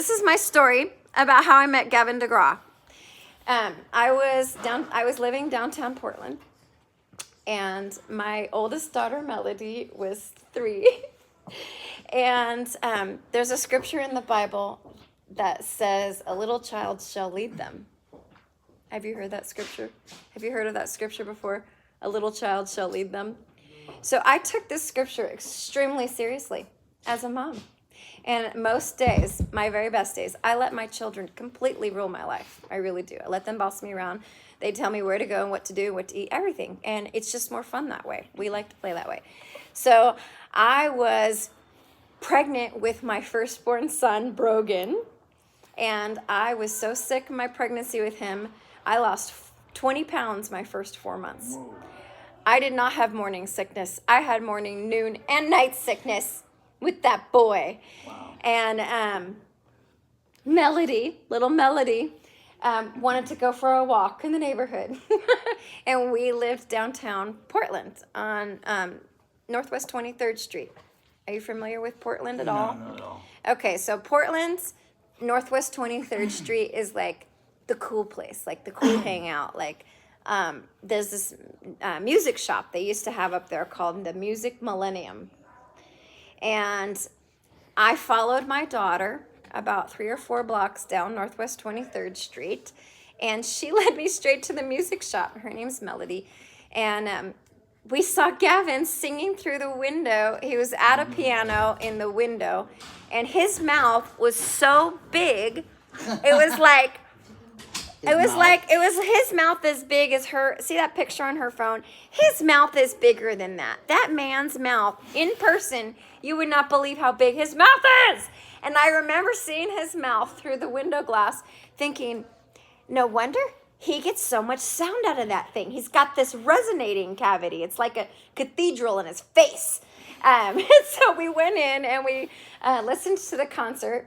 this is my story about how I met Gavin DeGraw. I was living downtown Portland, and my oldest daughter, Melody, was 3. And there's a scripture in the Bible that says, a little child shall lead them. Have you heard that scripture? Have you heard of that scripture before? A little child shall lead them. So I took this scripture extremely seriously as a mom. And most days, my very best days, I let my children completely rule my life. I really do. I let them boss me around. They tell me where to go and what to do, what to eat, everything. And it's just more fun that way. We like to play that way. So I was pregnant with my firstborn son, Brogan. And I was so sick of my pregnancy with him, I lost 20 pounds my first 4 months. Whoa. I did not have morning sickness. I had morning, noon, and night sickness with that boy. Wow. And little Melody, wanted to go for a walk in the neighborhood. And we lived downtown Portland on Northwest 23rd Street. Are you familiar with Portland at all? No, not at all. Okay, so Portland's Northwest 23rd Street is like the cool place, like the cool hangout. Like there's this music shop they used to have up there called the Music Millennium. And I followed my daughter about 3 or 4 blocks down Northwest 23rd Street, and she led me straight to the music shop. Her name's Melody. And we saw Gavin singing through the window. He was at a piano in the window, and his mouth was so big. It was like, it was his mouth as big as her. See that picture on her phone? His mouth is bigger than that. That man's mouth, in person, you would not believe how big his mouth is. And I remember seeing his mouth through the window glass thinking, no wonder he gets so much sound out of that thing. He's got this resonating cavity. It's like a cathedral in his face. So we went in and we listened to the concert.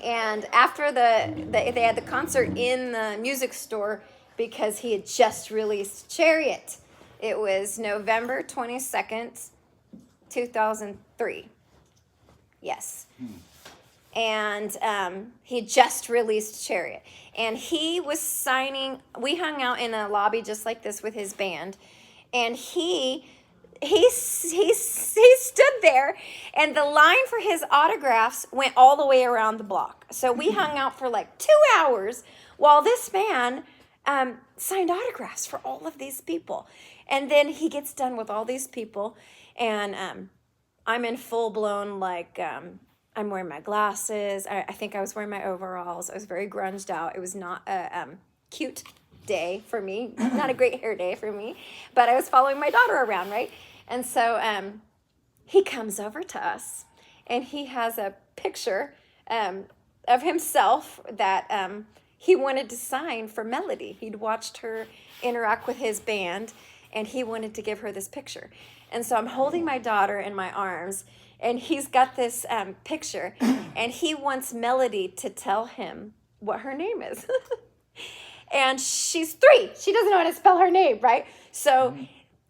And after they had the concert in the music store because he had just released Chariot. It was November 22nd, 2003. Yes. And he just released Chariot. And he was signing, we hung out in a lobby just like this with his band. And he stood there, and the line for his autographs went all the way around the block. So we hung out for like 2 hours while this man signed autographs for all of these people. And then he gets done with all these people, and I'm in full-blown, like, I'm wearing my glasses. I think I was wearing my overalls. I was very grunged out. It was not a cute day for me, not a great hair day for me, but I was following my daughter around, right? And so he comes over to us, and he has a picture of himself that he wanted to sign for Melody. He'd watched her interact with his band, and he wanted to give her this picture. And so I'm holding my daughter in my arms, and he's got this picture, and he wants Melody to tell him what her name is. And she's 3. She doesn't know how to spell her name, right? So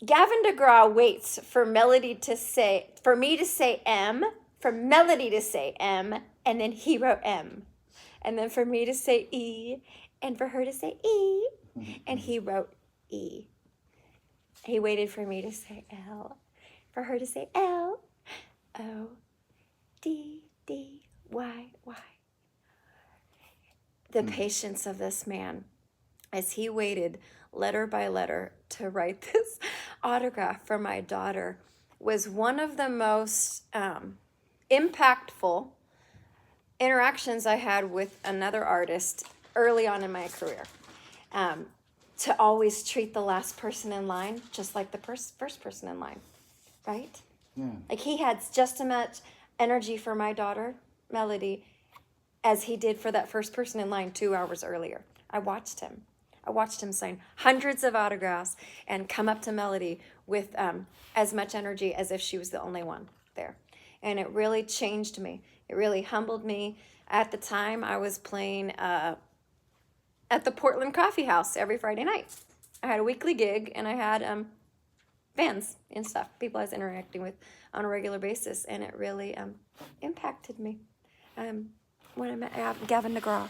Gavin DeGraw waits for Melody to say, for me to say M, for Melody to say M, and then he wrote M. And then for me to say E, and for her to say E, and he wrote E. He waited for me to say L, for her to say L, O, D, D, Y, Y. The patience of this man as he waited letter by letter to write this autograph for my daughter was one of the most impactful interactions I had with another artist early on in my career. To always treat the last person in line just like the first person in line, right? Yeah. Like he had just as much energy for my daughter, Melody, as he did for that first person in line 2 hours earlier. I watched him sign hundreds of autographs and come up to Melody with as much energy as if she was the only one there. And it really changed me. It really humbled me. At the time, I was playing at the Portland Coffee House every Friday night. I had a weekly gig, and I had fans and stuff, people I was interacting with on a regular basis, and it really impacted me. when I met Gavin DeGraw.